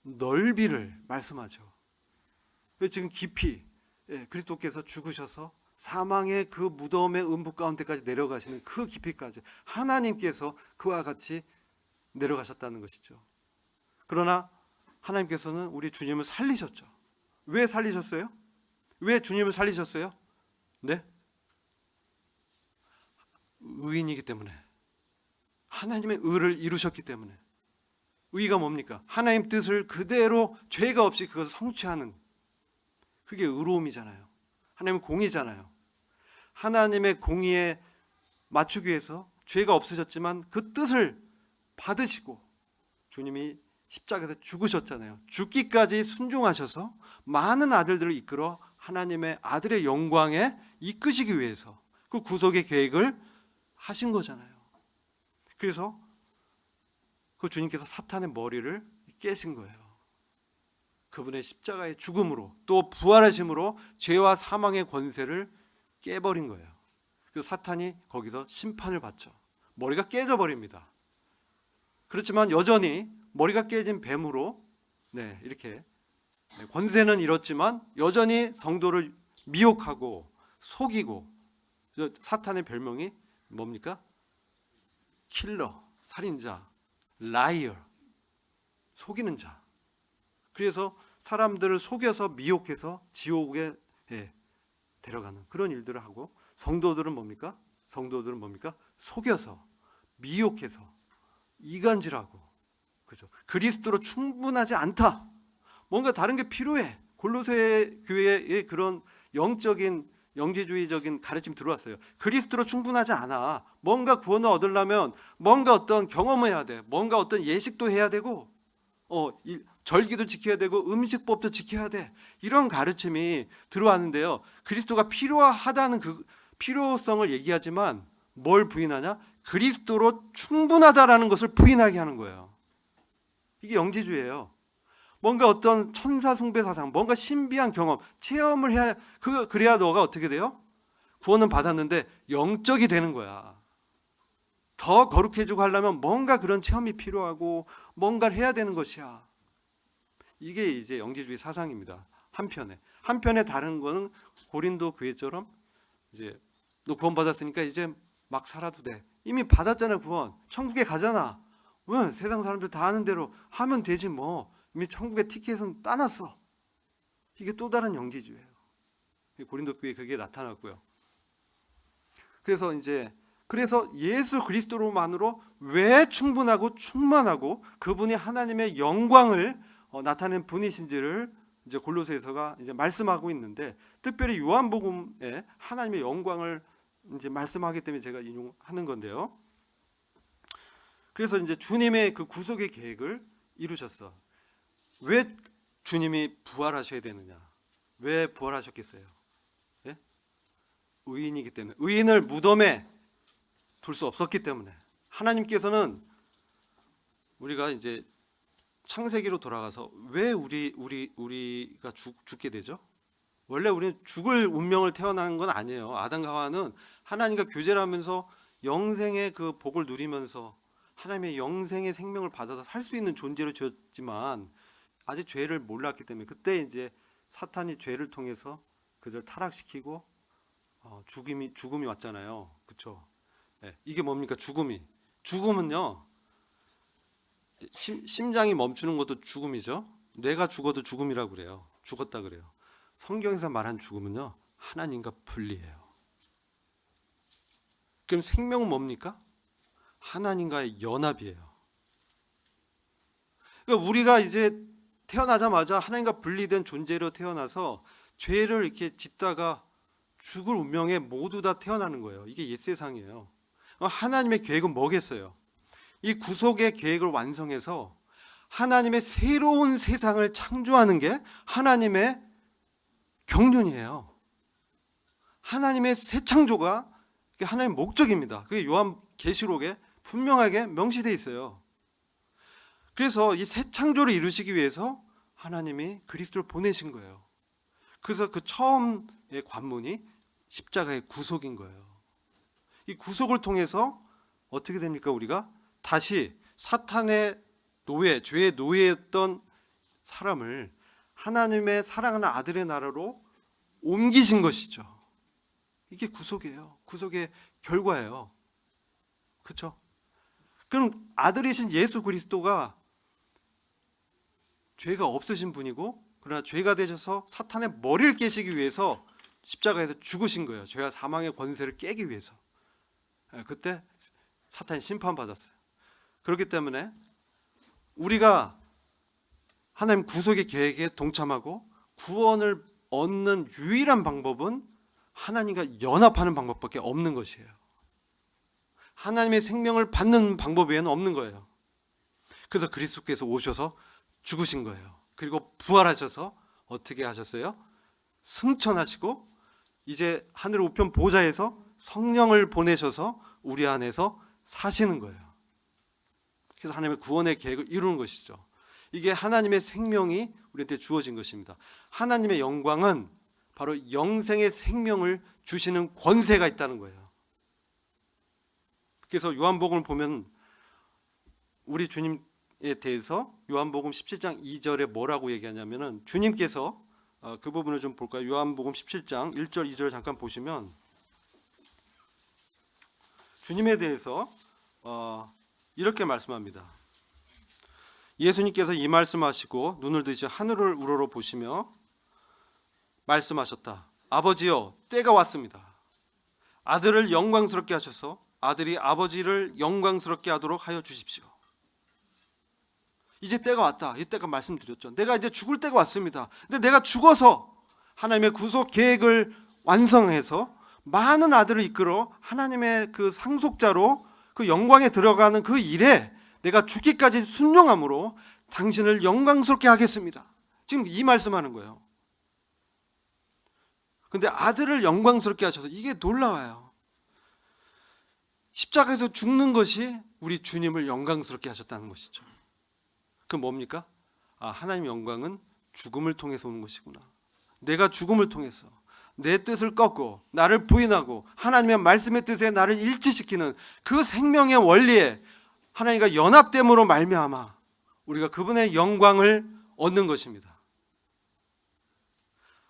넓이를 말씀하죠. 지금 깊이, 그리스도께서 죽으셔서 사망의 그 무덤의 음부 가운데까지 내려가시는 그 깊이까지 하나님께서 그와 같이 내려가셨다는 것이죠. 그러나 하나님께서는 우리 주님을 살리셨죠. 왜 살리셨어요? 왜 주님을 살리셨어요? 네? 의인이기 때문에, 하나님의 의를 이루셨기 때문에. 의가 뭡니까? 하나님 뜻을 그대로 죄가 없이 그것을 성취하는, 그게 의로움이잖아요. 하나님의 공의잖아요. 하나님의 공의에 맞추기 위해서 죄가 없으셨지만 그 뜻을 받으시고 주님이 십자가에서 죽으셨잖아요. 죽기까지 순종하셔서 많은 아들들을 이끌어 하나님의 아들의 영광에 이끄시기 위해서 그 구속의 계획을 하신 거잖아요. 그래서 그 주님께서 사탄의 머리를 깨신 거예요. 그분의 십자가의 죽음으로 또 부활하심으로 죄와 사망의 권세를 깨버린 거예요. 그래서 사탄이 거기서 심판을 받죠. 머리가 깨져버립니다. 그렇지만 여전히 머리가 깨진 뱀으로 이렇게 권세는 잃었지만 여전히 성도를 미혹하고 속이고, 사탄의 별명이 뭡니까? 킬러, 살인자, 라이어, 속이는 자. 그래서 사람들을 속여서 미혹해서 지옥에 데려가는 그런 일들을 하고, 성도들은 뭡니까? 속여서 미혹해서 이간질하고, 그죠? 그리스도로 충분하지 않다. 뭔가 다른 게 필요해. 골로새 교회의 그런 영적인 영지주의적인 가르침 들어왔어요. 그리스도로 충분하지 않아. 뭔가 구원을 얻으려면 뭔가 어떤 경험을 해야 돼. 뭔가 어떤 예식도 해야 되고, 절기도 지켜야 되고, 음식법도 지켜야 돼. 이런 가르침이 들어왔는데요. 그리스도가 필요하다는 그 필요성을 얘기하지만 뭘 부인하냐? 그리스도로 충분하다라는 것을 부인하게 하는 거예요. 이게 영지주의예요. 뭔가 어떤 천사 숭배 사상, 뭔가 신비한 경험, 체험을 해야, 그래야 너가 어떻게 돼요? 구원은 받았는데 영적이 되는 거야. 더 거룩해지고 하려면 뭔가 그런 체험이 필요하고 뭔가를 해야 되는 것이야. 이게 이제 영지주의 사상입니다. 한편에 다른 거는 고린도 교회처럼 이제 너 구원 받았으니까 이제 막 살아도 돼. 이미 받았잖아, 구원. 천국에 가잖아. 왜? 세상 사람들 다 아는 대로 하면 되지 뭐. 이미 천국의 티켓은 따놨어. 이게 또 다른 영지주의예요. 고린도 교회에 그게 나타났고요. 그래서 예수 그리스도로만으로 왜 충분하고 충만하고 그분이 하나님의 영광을 나타낸 분이신지를 이제 골로새서가 이제 말씀하고 있는데, 특별히 요한복음에 하나님의 영광을 이제 말씀하기 때문에 제가 인용하는 건데요. 그래서 이제 주님의 그 구속의 계획을 이루셨어. 왜 주님이 부활하셔야 되느냐? 왜 부활하셨겠어요? 예? 의인이기 때문에. 의인을 무덤에 둘 수 없었기 때문에. 하나님께서는 우리가 이제 창세기로 돌아가서 왜 우리가 죽게 되죠? 원래 우리는 죽을 운명을 태어난 건 아니에요. 아담과 하와는 하나님과 교제를 하면서 영생의 그 복을 누리면서 하나님의 영생의 생명을 받아서 살 수 있는 존재로 지었지만 아직 죄를 몰랐기 때문에 그때 이제 사탄이 죄를 통해서 그들 타락시키고 죽음이 왔잖아요. 그렇죠? 네, 이게 뭡니까? 죽음은요. 심장이 멈추는 것도 죽음이죠. 뇌가 죽어도 죽음이라고 그래요. 죽었다 그래요. 성경에서 말한 죽음은요, 하나님과 분리해요. 그럼 생명은 뭡니까? 하나님과의 연합이에요. 그러니까 우리가 이제 태어나자마자 하나님과 분리된 존재로 태어나서 죄를 이렇게 짓다가 죽을 운명에 모두 다 태어나는 거예요. 이게 옛세상이에요. 하나님의 계획은 뭐겠어요? 이 구속의 계획을 완성해서 하나님의 새로운 세상을 창조하는 게 하나님의 경륜이에요. 하나님의 새 창조가 하나님의 목적입니다. 그게 요한계시록에 분명하게 명시되어 있어요. 그래서 이 새 창조를 이루시기 위해서 하나님이 그리스도를 보내신 거예요. 그래서 그 처음의 관문이 십자가의 구속인 거예요. 이 구속을 통해서 어떻게 됩니까? 우리가 다시 사탄의 노예, 죄의 노예였던 사람을 하나님의 사랑하는 아들의 나라로 옮기신 것이죠. 이게 구속이에요. 구속의 결과예요. 그렇죠? 그럼 아들이신 예수 그리스도가 죄가 없으신 분이고, 그러나 죄가 되셔서 사탄의 머리를 깨시기 위해서 십자가에서 죽으신 거예요. 죄와 사망의 권세를 깨기 위해서. 그때 사탄이 심판받았어요. 그렇기 때문에 우리가 하나님 구속의 계획에 동참하고 구원을 얻는 유일한 방법은 하나님과 연합하는 방법밖에 없는 것이에요. 하나님의 생명을 받는 방법 외에는 없는 거예요. 그래서 그리스도께서 오셔서 죽으신 거예요. 그리고 부활하셔서 어떻게 하셨어요? 승천하시고 이제 하늘 우편 보좌에서 성령을 보내셔서 우리 안에서 사시는 거예요. 그래서 하나님의 구원의 계획을 이루는 것이죠. 이게 하나님의 생명이 우리한테 주어진 것입니다. 하나님의 영광은 바로 영생의 생명을 주시는 권세가 있다는 거예요. 그래서 요한복음을 보면 우리 주님에 대해서 요한복음 17장 2절에 뭐라고 얘기하냐면은, 주님께서 그 부분을 좀 볼까요? 요한복음 17장 1절 2절 잠깐 보시면 주님에 대해서 이렇게 말씀합니다. 예수님께서 이 말씀하시고 눈을 드시어 하늘을 우러러 보시며 말씀하셨다. 아버지여, 때가 왔습니다. 아들을 영광스럽게 하셔서 아들이 아버지를 영광스럽게 하도록 하여 주십시오. 이제 때가 왔다. 이 때가 말씀드렸죠. 내가 이제 죽을 때가 왔습니다. 근데 내가 죽어서 하나님의 구속 계획을 완성해서 많은 아들을 이끌어 하나님의 그 상속자로 그 영광에 들어가는 그 일에 내가 죽기까지 순종함으로 당신을 영광스럽게 하겠습니다. 지금 이 말씀하는 거예요. 근데 아들을 영광스럽게 하셔서, 이게 놀라워요. 십자가에서 죽는 것이 우리 주님을 영광스럽게 하셨다는 것이죠. 그럼 뭡니까? 하나님의 영광은 죽음을 통해서 오는 것이구나. 내가 죽음을 통해서 내 뜻을 꺾고 나를 부인하고 하나님의 말씀의 뜻에 나를 일치시키는 그 생명의 원리에 하나님과 연합됨으로 말미암아 우리가 그분의 영광을 얻는 것입니다.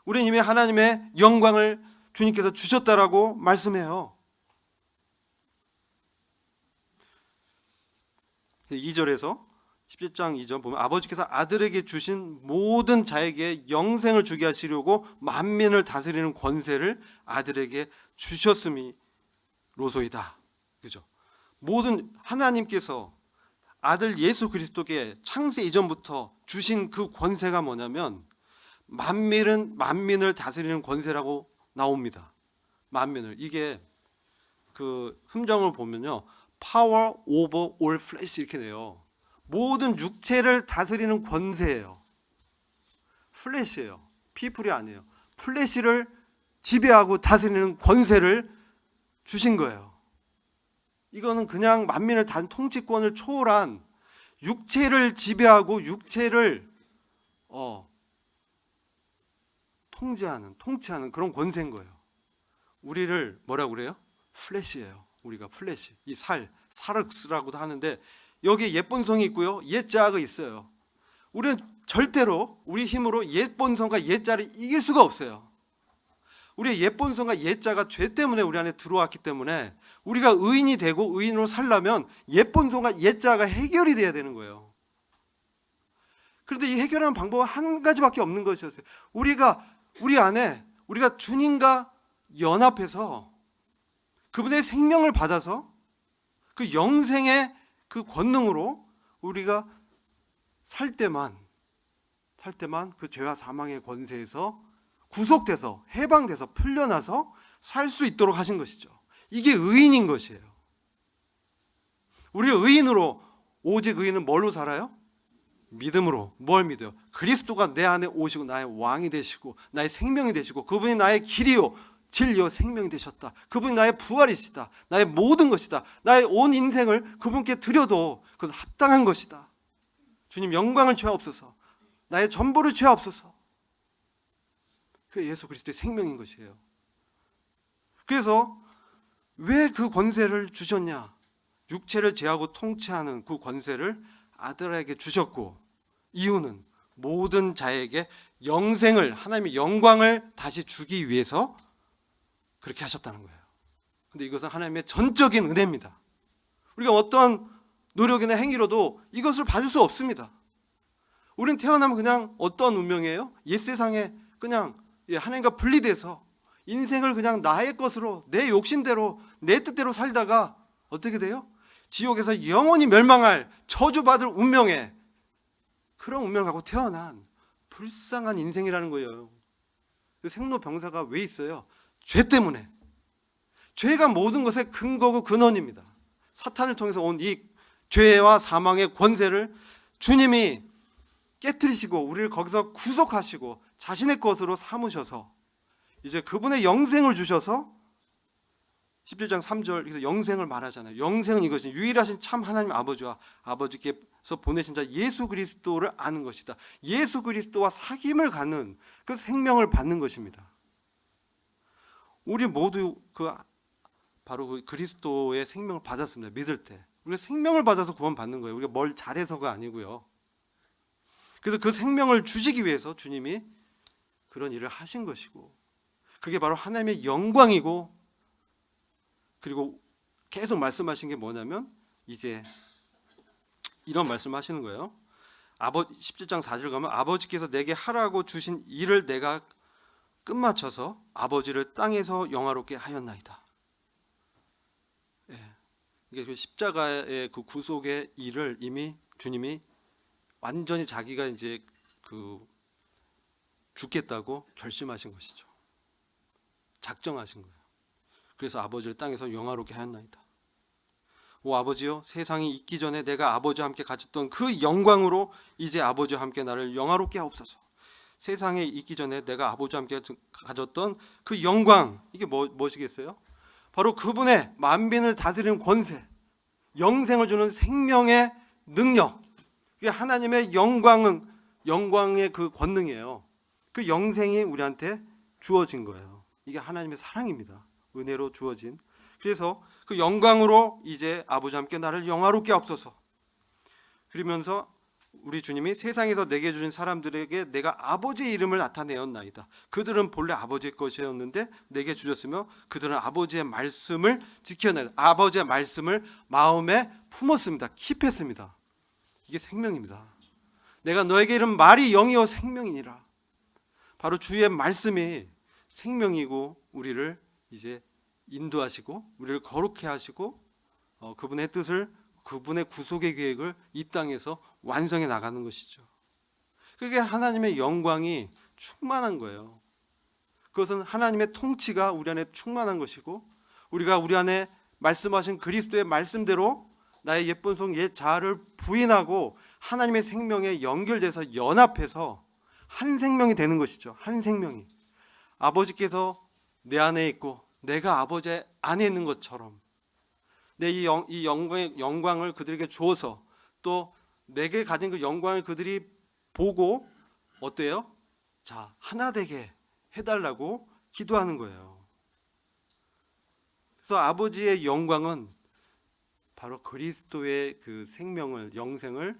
우리는 이미 하나님의 영광을 주님께서 주셨다라고 말씀해요. 2절에서 17장 2절 보면 아버지께서 아들에게 주신 모든 자에게 영생을 주게 하시려고 만민을 다스리는 권세를 아들에게 주셨음이로소이다. 그죠? 모든 하나님께서 아들 예수 그리스도께 창세 이전부터 주신 그 권세가 뭐냐면 만민을 다스리는 권세라고 나옵니다. 만민을, 이게 그 흠정을 보면요, Power over all flesh 이렇게 돼요. 모든 육체를 다스리는 권세예요. 플래시예요. 피플이 아니에요. 플래시를 지배하고 다스리는 권세를 주신 거예요. 이거는 그냥 만민을 단 통치권을 초월한 육체를 지배하고 육체를 통치하는 그런 권세인 거예요. 우리를 뭐라고 그래요? 플래시예요. 우리가 플래시. 이 사륵스라고도 하는데 여기에 옛본성이 있고요, 옛자가 있어요. 우리는 절대로 우리 힘으로 옛본성과 옛자를 이길 수가 없어요. 우리의 옛 본성과 옛 자가 죄 때문에 우리 안에 들어왔기 때문에 우리가 의인이 되고 의인으로 살려면 옛 본성과 옛 자가 해결이 돼야 되는 거예요. 그런데 이 해결하는 방법은 한 가지밖에 없는 것이었어요. 우리 안에 우리가 주님과 연합해서 그분의 생명을 받아서 그 영생의 그 권능으로 우리가 살 때만 그 죄와 사망의 권세에서 구속돼서 해방돼서 풀려나서 살 수 있도록 하신 것이죠. 이게 의인인 것이에요. 우리가 의인으로, 오직 의인은 뭘로 살아요? 믿음으로. 뭘 믿어요? 그리스도가 내 안에 오시고 나의 왕이 되시고 나의 생명이 되시고 그분이 나의 길이요 진리요 생명이 되셨다. 그분이 나의 부활이시다. 나의 모든 것이다. 나의 온 인생을 그분께 드려도 그것은 합당한 것이다. 주님 영광을 주옵소서. 나의 전부를 주옵소서. 그게 예수 그리스도의 생명인 것이에요. 그래서 왜 그 권세를 주셨냐? 육체를 제하고 통치하는 그 권세를 아들에게 주셨고, 이유는 모든 자에게 영생을, 하나님의 영광을 다시 주기 위해서 그렇게 하셨다는 거예요. 근데 이것은 하나님의 전적인 은혜입니다. 우리가 어떤 노력이나 행위로도 이것을 받을 수 없습니다. 우리는 태어나면 그냥 어떤 운명이에요? 옛세상에 그냥 하나님과 분리돼서 인생을 그냥 나의 것으로, 내 욕심대로, 내 뜻대로 살다가 어떻게 돼요? 지옥에서 영원히 멸망할 저주받을 운명에, 그런 운명을 갖고 태어난 불쌍한 인생이라는 거예요. 생로병사가 왜 있어요? 죄 때문에. 죄가 모든 것의 근거고 근원입니다. 사탄을 통해서 온 이 죄와 사망의 권세를 주님이 깨뜨리시고 우리를 거기서 구속하시고 자신의 것으로 삼으셔서 이제 그분의 영생을 주셔서 17장 3절 그래서 영생을 말하잖아요. 영생은 이것이 유일하신 참 하나님 아버지와 아버지께서 보내신 자 예수 그리스도를 아는 것이다. 예수 그리스도와 사귐을 갖는 그 생명을 받는 것입니다. 우리 모두 바로 그 그리스도의 생명을 받았습니다. 믿을 때 우리가 생명을 받아서 구원받는 거예요. 우리가 뭘 잘해서가 아니고요. 그래서 그 생명을 주시기 위해서 주님이 그런 일을 하신 것이고, 그게 바로 하나님의 영광이고, 그리고 계속 말씀하신 게 뭐냐면 이제 이런 말씀하시는 거예요. 17장 4절 가면 아버지께서 내게 하라고 주신 일을 내가 끝마쳐서 아버지를 땅에서 영화롭게 하였나이다. 이게 그 십자가의 그 구속의 일을 이미 주님이 완전히 자기가 이제 죽겠다고 결심하신 것이죠. 작정하신 거예요. 그래서 아버지를 땅에서 영화롭게 하였나이다. 오 아버지요, 세상이 있기 전에 내가 아버지와 함께 가졌던 그 영광으로 이제 아버지와 함께 나를 영화롭게 하옵소서. 세상에 있기 전에 내가 아버지와 함께 가졌던 그 영광, 이게 무엇이겠어요? 바로 그분의 만민을 다스리는 권세, 영생을 주는 생명의 능력, 그게 하나님의 영광의 그 권능이에요. 그 영생이 우리한테 주어진 거예요. 이게 하나님의 사랑입니다. 은혜로 주어진. 그래서 그 영광으로 이제 아버지와 함께 나를 영화롭게 하옵소서. 그러면서 우리 주님이 세상에서 내게 주신 사람들에게 내가 아버지의 이름을 나타내었나이다. 그들은 본래 아버지의 것이었는데 내게 주셨으며 그들은 아버지의 말씀을 지켜내다. 아버지의 말씀을 마음에 품었습니다. 킵했습니다. 이게 생명입니다. 내가 너에게 이른 말이 영이요 생명이니라. 바로 주의 말씀이 생명이고 우리를 이제 인도하시고 우리를 거룩해 하시고 그분의 뜻을, 그분의 구속의 계획을 이 땅에서 완성해 나가는 것이죠. 그게 하나님의 영광이 충만한 거예요. 그것은 하나님의 통치가 우리 안에 충만한 것이고, 우리가 우리 안에 말씀하신 그리스도의 말씀대로 나의 옛 본성 옛 자아를 부인하고 하나님의 생명에 연결돼서 연합해서 한 생명이 되는 것이죠. 한 생명이. 아버지께서 내 안에 있고 내가 아버지 안에 있는 것처럼 내 이 영광을 그들에게 주어서 또 내게 가진 그 영광을 그들이 보고 어때요? 자, 하나 되게 해달라고 기도하는 거예요. 그래서 아버지의 영광은 바로 그리스도의 그 생명을, 영생을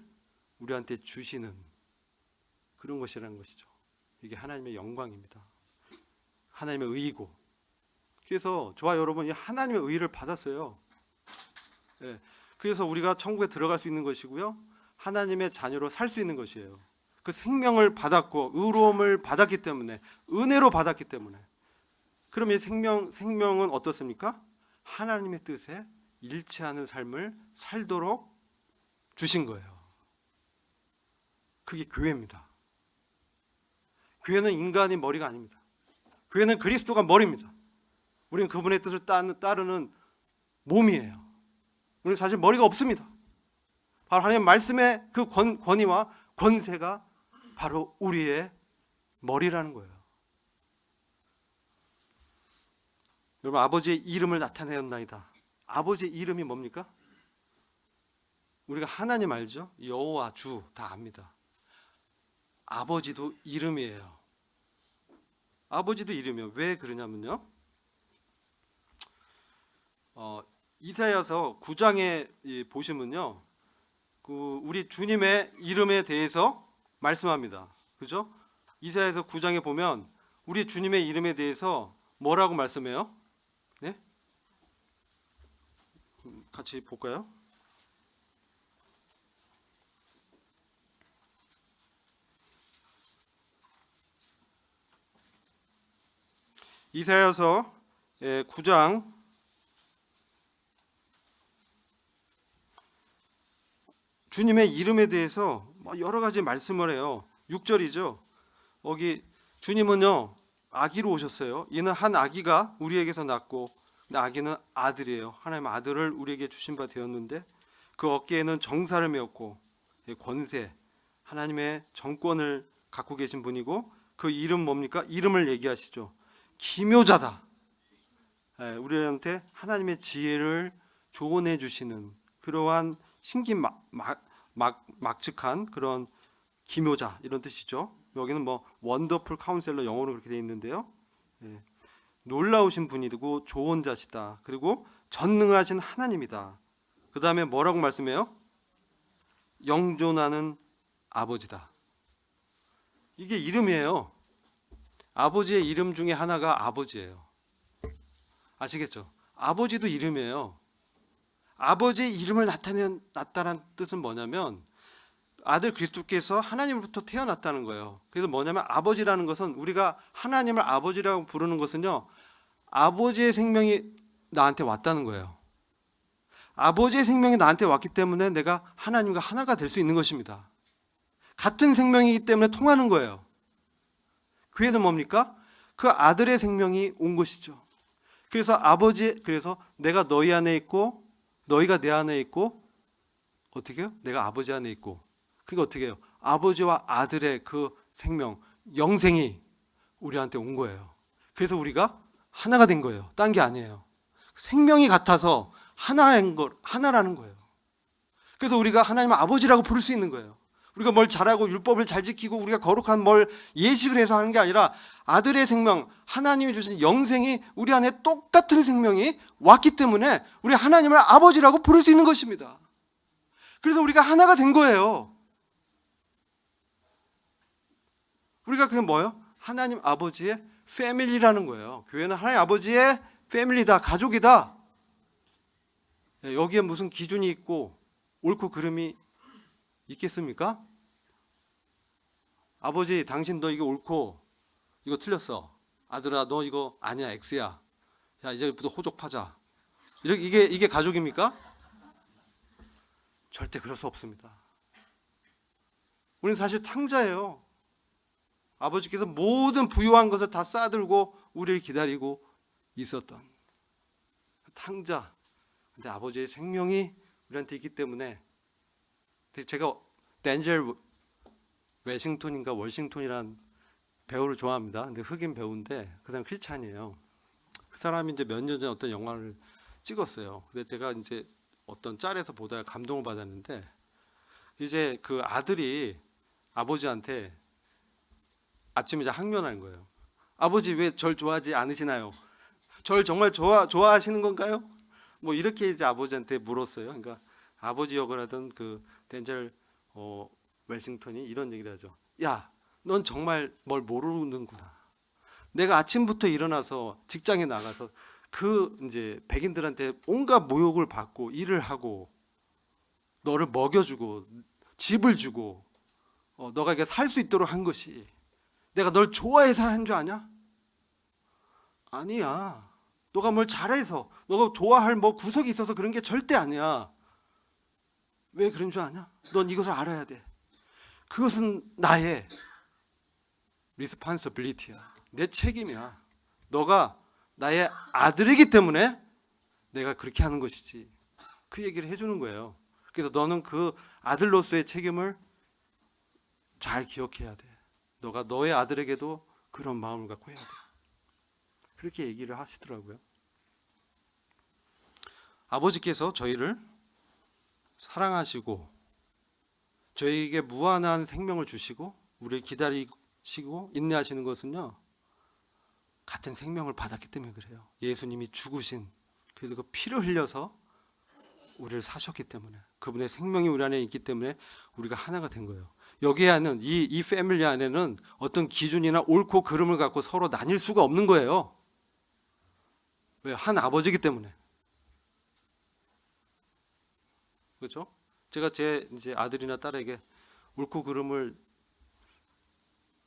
우리한테 주시는 그런 것이라는 것이죠. 이게 하나님의 영광입니다. 하나님의 의이고. 그래서 저와 여러분이 하나님의 의를 받았어요. 예. 그래서 우리가 천국에 들어갈 수 있는 것이고요, 하나님의 자녀로 살 수 있는 것이에요. 그 생명을 받았고 의로움을 받았기 때문에, 은혜로 받았기 때문에. 그럼 이 생명은 어떻습니까? 하나님의 뜻에 일치하는 삶을 살도록 주신 거예요. 그게 교회입니다. 교회는 인간이 머리가 아닙니다. 교회는 그리스도가 머리입니다. 우리는 그분의 뜻을 따르는 몸이에요. 우리는 사실 머리가 없습니다. 바로 하나님의 말씀의 그 권위와 권세가 바로 우리의 머리라는 거예요. 여러분, 아버지의 이름을 나타내었나이다. 아버지의 이름이 뭡니까? 우리가 하나님 알죠? 여호와, 주 다 압니다. 아버지도 이름이에요. 아버지도 이름이에요. 왜 그러냐면요, 이사야서 9장에 보시면요, 우리 주님의 이름에 대해서 말씀합니다. 그죠? 이사야서 9장에 보면 우리 주님의 이름에 대해서 뭐라고 말씀해요? 네? 같이 볼까요? 이사야서 9장 '주님의 이름에 대해서 여러 가지 말씀을 해요. 6절이죠. 여기 주님은요, 아기로 오셨어요. 이는 한 아기가 우리에게서 낳고, 근데 아기는 아들이에요. 하나님의 아들을 우리에게 주신 바 되었는데, 그 어깨에는 정사를 메었고 권세, 하나님의 정권을 갖고 계신 분이고, 그 이름 뭡니까? 이름을 얘기하시죠. 기묘자다. 우리한테 하나님의 지혜를 조언해 주시는 그러한 막측한 그런 기묘자, 이런 뜻이죠. 여기는 원더풀 카운셀러, 영어로 그렇게 되어 있는데요. 놀라우신 분이고 좋은 자시다. 그리고 전능하신 하나님이다. 그 다음에 뭐라고 말씀해요? 영존하는 아버지다. 이게 이름이에요. 아버지의 이름 중에 하나가 아버지예요. 아시겠죠? 아버지도 이름이에요. 아버지의 이름을 나타낸 뜻은 뭐냐면, 아들 그리스도께서 하나님으로부터 태어났다는 거예요. 그래서 뭐냐면, 아버지라는 것은, 우리가 하나님을 아버지라고 부르는 것은요, 아버지의 생명이 나한테 왔다는 거예요. 아버지의 생명이 나한테 왔기 때문에 내가 하나님과 하나가 될 수 있는 것입니다. 같은 생명이기 때문에 통하는 거예요. 교회는 뭡니까? 그 아들의 생명이 온 것이죠. 그래서 내가 너희 안에 있고 너희가 내 안에 있고, 어떻게 해요? 내가 아버지 안에 있고, 그게 어떻게 해요? 아버지와 아들의 그 생명, 영생이 우리한테 온 거예요. 그래서 우리가 하나가 된 거예요. 딴 게 아니에요. 생명이 같아서 하나라는 거예요. 그래서 우리가 하나님을 아버지라고 부를 수 있는 거예요. 우리가 뭘 잘하고 율법을 잘 지키고 우리가 거룩한 뭘 예식을 해서 하는 게 아니라, 아들의 생명, 하나님이 주신 영생이 우리 안에 똑같은 생명이 왔기 때문에 우리 하나님을 아버지라고 부를 수 있는 것입니다. 그래서 우리가 하나가 된 거예요. 우리가 그게 뭐예요? 하나님 아버지의 패밀리라는 거예요. 교회는 하나님 아버지의 패밀리다, 가족이다. 여기에 무슨 기준이 있고 옳고 그름이 있겠습니까? 아버지, 당신 너 이거 옳고 이거 틀렸어. 아들아, 너 이거 아니야, X야. 야, 이제부터 호적 파자. 이게 가족입니까? 절대 그럴 수 없습니다. 우리는 사실 탕자예요. 아버지께서 모든 부유한 것을 다 싸들고 우리를 기다리고 있었던 탕자. 근데 아버지의 생명이 우리한테 있기 때문에, 제가 댄젤 워싱턴인가 월싱턴이란 배우를 좋아합니다. 근데 흑인 배우인데 그 사람 크리스찬이에요. 그 사람이 이제 몇 년 전에 어떤 영화를 찍었어요. 근데 제가 이제 어떤 짤에서 보다가 감동을 받았는데, 이제 그 아들이 아버지한테 아침에 이제 항변한 거예요. 아버지, 왜 절 좋아하지 않으시나요? 절 정말 좋아하시는 건가요? 이렇게 이제 아버지한테 물었어요. 그러니까 아버지 역을 하던 그 댄젤 워싱턴이 이런 얘기를 하죠. 야, 넌 정말 뭘 모르는구나. 내가 아침부터 일어나서 직장에 나가서 그 이제 백인들한테 온갖 모욕을 받고 일을 하고 너를 먹여주고 집을 주고 너가 이게 살 수 있도록 한 것이 내가 널 좋아해서 한 줄 아냐? 아니야. 너가 뭘 잘해서 너가 좋아할 뭐 구석이 있어서 그런 게 절대 아니야. 왜 그런 줄 아냐? 넌 이것을 알아야 돼. 그것은 나의 responsibility야. 내 책임이야. 너가 나의 아들이기 때문에 내가 그렇게 하는 것이지. 그 얘기를 해주는 거예요. 그래서 너는 그 아들로서의 책임을 잘 기억해야 돼. 너가 너의 아들에게도 그런 마음을 갖고 해야 돼. 그렇게 얘기를 하시더라고요. 아버지께서 저희를 사랑하시고 저희에게 무한한 생명을 주시고 우리를 기다리시고 인내하시는 것은요, 같은 생명을 받았기 때문에 그래요. 예수님이 죽으신, 그래서 그 피를 흘려서 우리를 사셨기 때문에, 그분의 생명이 우리 안에 있기 때문에 우리가 하나가 된 거예요. 여기에는 이 패밀리 안에는 어떤 기준이나 옳고 그름을 갖고 서로 나뉠 수가 없는 거예요. 왜? 한 아버지이기 때문에. 그렇죠? 제가 제 이제 아들이나 딸에게 옳고 그름을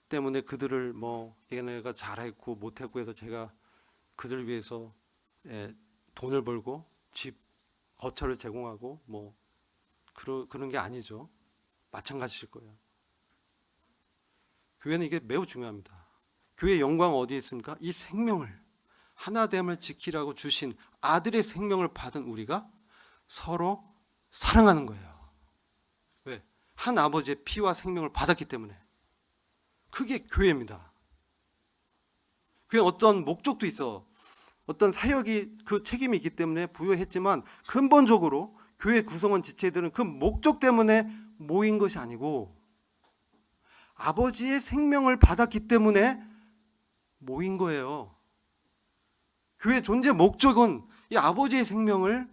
때문에 그들을 뭐 얘네가 잘했고 못했고 해서 제가 그들을 위해서 돈을 벌고 집 거처를 제공하고 뭐 그런 게 아니죠. 마찬가지일 거예요. 교회는 이게 매우 중요합니다. 교회의 영광은 어디에 있습니까? 이 생명을, 하나됨을 지키라고 주신 아들의 생명을 받은 우리가 서로 사랑하는 거예요. 왜? 한 아버지의 피와 생명을 받았기 때문에. 그게 교회입니다. 교회는 어떤 목적도 있어. 어떤 사역이 그 책임이 있기 때문에 부여했지만 근본적으로 교회 구성원 지체들은 그 목적 때문에 모인 것이 아니고 아버지의 생명을 받았기 때문에 모인 거예요. 교회 존재 목적은 이 아버지의 생명을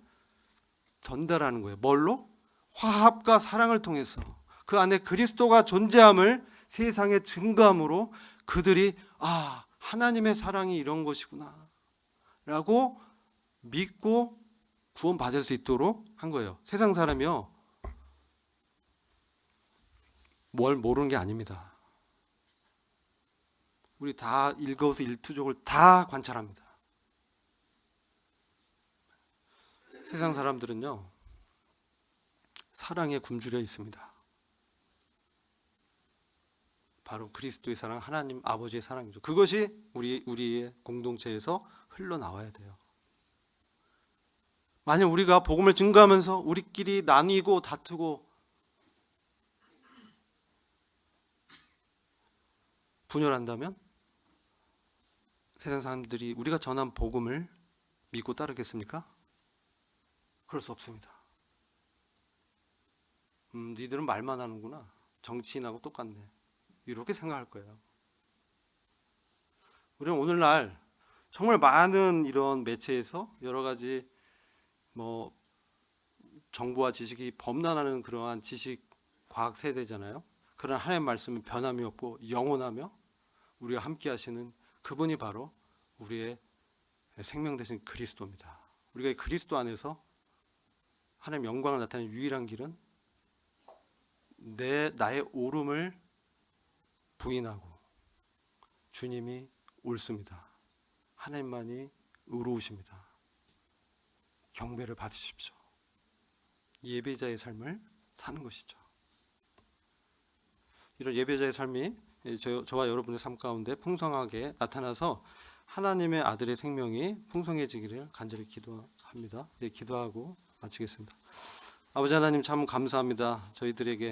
전달하는 거예요. 뭘로? 화합과 사랑을 통해서 그 안에 그리스도가 존재함을 세상에 증거함으로 그들이 하나님의 사랑이 이런 것이구나 라고 믿고 구원받을 수 있도록 한 거예요. 세상 사람이요, 뭘 모르는 게 아닙니다. 우리 다 일거수일투족을 다 관찰합니다. 세상 사람들은요, 사랑에 굶주려 있습니다. 바로 그리스도의 사랑, 하나님 아버지의 사랑이죠. 그것이 우리의 공동체에서 흘러나와야 돼요. 만약 우리가 복음을 증거하면서 우리끼리 나뉘고 다투고 분열한다면 세상 사람들이 우리가 전한 복음을 믿고 따르겠습니까? 그럴 수 없습니다. 니들은 말만 하는구나. 정치인하고 똑같네. 이렇게 생각할 거예요. 우리는 오늘날 정말 많은 이런 매체에서 여러 가지 뭐 정보와 지식이 범람하는 그러한 지식 과학 세대잖아요. 그런 하나님의 말씀은 변함이 없고 영원하며 우리와 함께 하시는 그분이 바로 우리의 생명 되신 그리스도입니다. 우리가 이 그리스도 안에서 하나님의 영광을 나타내는 유일한 길은 나의 옳음을 부인하고 주님이 옳습니다. 하나님만이 의로우십니다. 경배를 받으십시오. 예배자의 삶을 사는 것이죠. 이런 예배자의 삶이 저와 여러분의 삶 가운데 풍성하게 나타나서 하나님의 아들의 생명이 풍성해지기를 간절히 기도합니다. 기도하고 마치겠습니다. 아버지 하나님, 참 감사합니다. 저희들에게